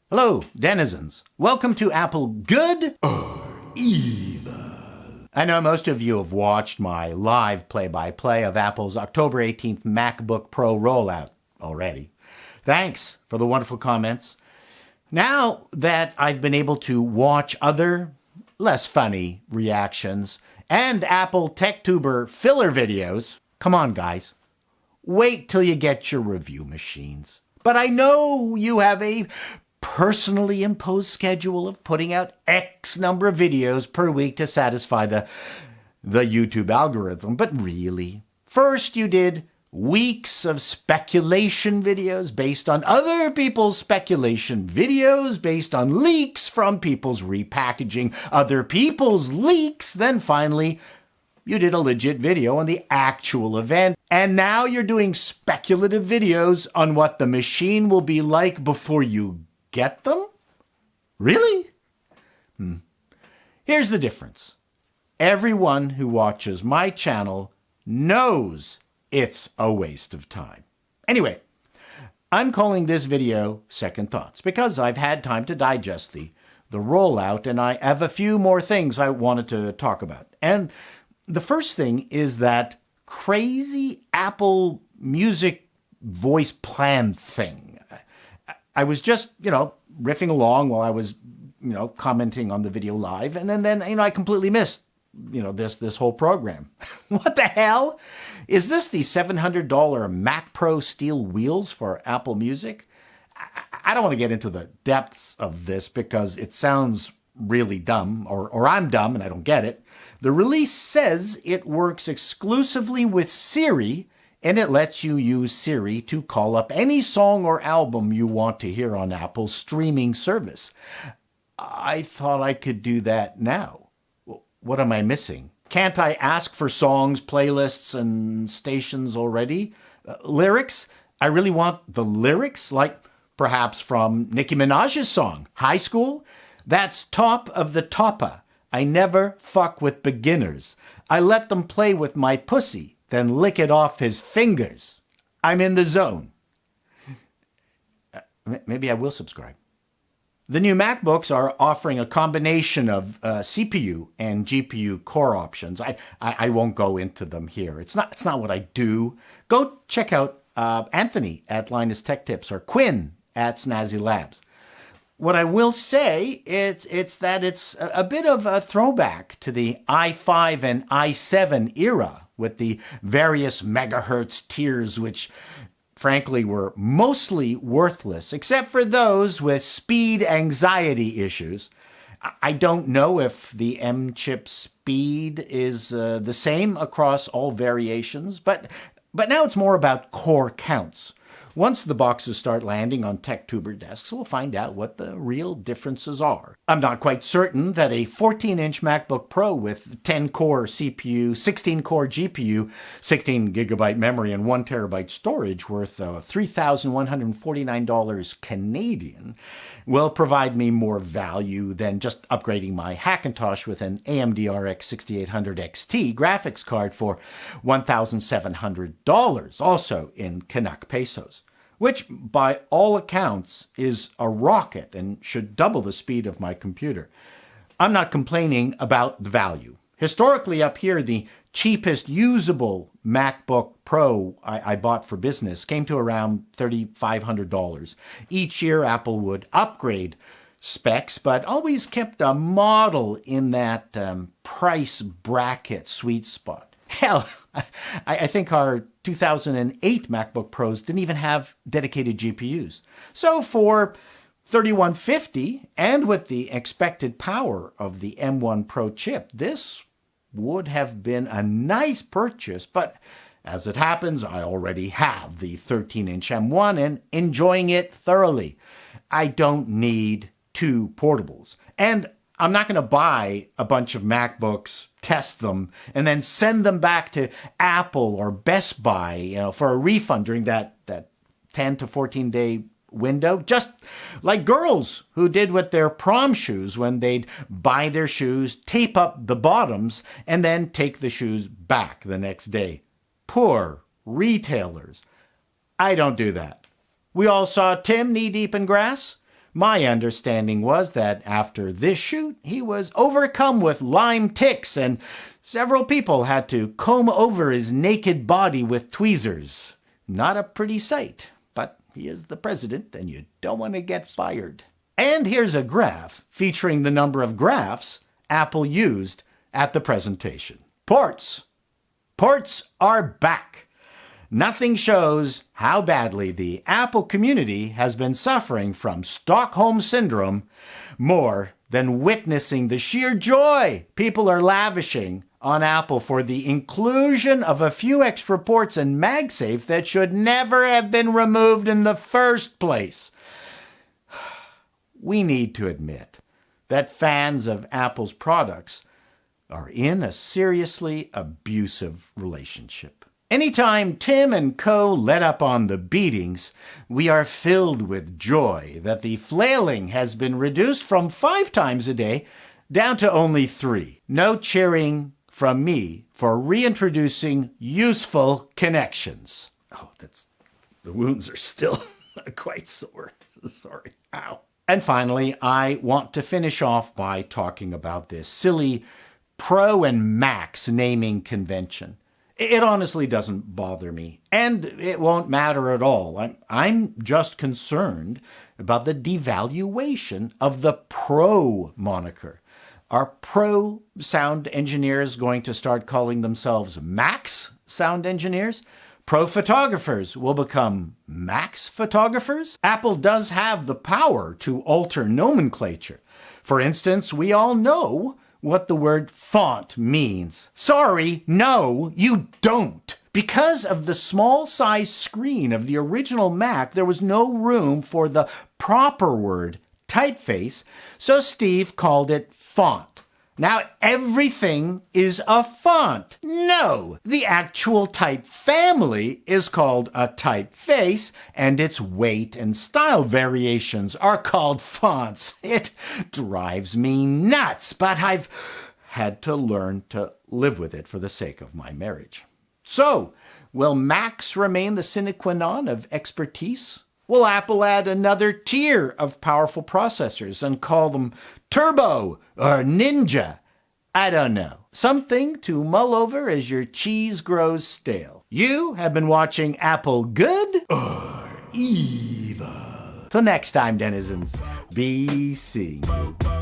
Hello, denizens. Welcome to Apple Good or Evil. I know most of you have watched my live play-by-play of Apple's October 18th MacBook Pro rollout already. Thanks for the wonderful comments. Now that I've been able to watch other, less funny reactions and Apple TechTuber filler videos, come on guys, wait till you get your review machines. But I know you have a personally imposed schedule of putting out X number of videos per week to satisfy the YouTube algorithm. But really, first you did weeks of speculation videos based on other people's speculation videos, based on leaks from people's repackaging other people's leaks. Then finally, you did a legit video on the actual event. And now you're doing speculative videos on what the machine will be like before you get them? Really? Here's the difference. Everyone who watches my channel knows it's a waste of time. Anyway, I'm calling this video Second Thoughts because I've had time to digest the rollout, and I have a few more things I wanted to talk about. And the first thing is that crazy Apple Music voice plan thing. I was just, riffing along while I was, commenting on the video live, and then I completely missed, this whole program. What the hell? Is this the $700 Mac Pro steel wheels for Apple Music? I don't want to get into the depths of this because it sounds really dumb, or I'm dumb and I don't get it. The release says it works exclusively with Siri, and it lets you use Siri to call up any song or album you want to hear on Apple's streaming service. I thought I could do that now. What am I missing? Can't I ask for songs, playlists, and stations already? Lyrics? I really want the lyrics, like perhaps from Nicki Minaj's song, High School? That's top of the toppa. I never fuck with beginners. I let them play with my pussy, then lick it off his fingers. I'm in the zone. Maybe I will subscribe. The new MacBooks are offering a combination of CPU and GPU core options. I won't go into them here. It's not what I do. Go check out Anthony at Linus Tech Tips or Quinn at Snazzy Labs. What I will say it's that it's a bit of a throwback to the i5 and i7 era with the various megahertz tiers, which frankly were mostly worthless, except for those with speed anxiety issues. I don't know if the M-chip speed is the same across all variations, but now it's more about core counts. Once the boxes start landing on TechTuber desks, we'll find out what the real differences are. I'm not quite certain that a 14-inch MacBook Pro with 10-core CPU, 16-core GPU, 16GB memory, and 1TB storage worth $3,149 Canadian will provide me more value than just upgrading my Hackintosh with an AMD RX 6800 XT graphics card for $1,700, also in Canuck pesos, which by all accounts is a rocket and should double the speed of my computer. I'm not complaining about the value. Historically up here, the cheapest usable MacBook Pro I bought for business came to around $3,500. Each year Apple would upgrade specs, but always kept a model in that price bracket sweet spot. Hell, I think our 2008 MacBook Pros didn't even have dedicated GPUs. So for $3,150, and with the expected power of the M1 Pro chip, this would have been a nice purchase, but as it happens, I already have the 13-inch M1 and enjoying it thoroughly. I don't need two portables. And I'm not going to buy a bunch of MacBooks, test them, and then send them back to Apple or Best Buy, for a refund during that 10 to 14 day window, just like girls who did with their prom shoes when they'd buy their shoes, tape up the bottoms, and then take the shoes back the next day. Poor retailers. I don't do that. We all saw Tim knee-deep in grass. My understanding was that after this shoot, he was overcome with Lyme ticks and several people had to comb over his naked body with tweezers. Not a pretty sight, but he is the president and you don't want to get fired. And here's a graph featuring the number of graphs Apple used at the presentation. Ports. Ports are back. Nothing shows how badly the Apple community has been suffering from Stockholm Syndrome more than witnessing the sheer joy people are lavishing on Apple for the inclusion of a few extra ports in MagSafe that should never have been removed in the first place. We need to admit that fans of Apple's products are in a seriously abusive relationship. Anytime Tim and Co. let up on the beatings, we are filled with joy that the flailing has been reduced from 5 times a day down to only 3. No cheering from me for reintroducing useful connections. Oh, the wounds are still quite sore. Sorry. Ow. And finally, I want to finish off by talking about this silly Pro and Max naming convention. It honestly doesn't bother me, and it won't matter at all. I'm just concerned about the devaluation of the Pro moniker. Are Pro sound engineers going to start calling themselves Max sound engineers? Pro photographers will become Max photographers? Apple does have the power to alter nomenclature. For instance, we all know what the word font means. Sorry, no, you don't. Because of the small size screen of the original Mac, there was no room for the proper word, typeface, so Steve called it font. Now everything is a font. No, the actual type family is called a typeface, and its weight and style variations are called fonts. It drives me nuts, but I've had to learn to live with it for the sake of my marriage. So, will Macs remain the sine qua non of expertise? Will Apple add another tier of powerful processors and call them Turbo or Ninja? I don't know. Something to mull over as your cheese grows stale. You have been watching Apple Good or Evil. Till next time, denizens, be seeing you.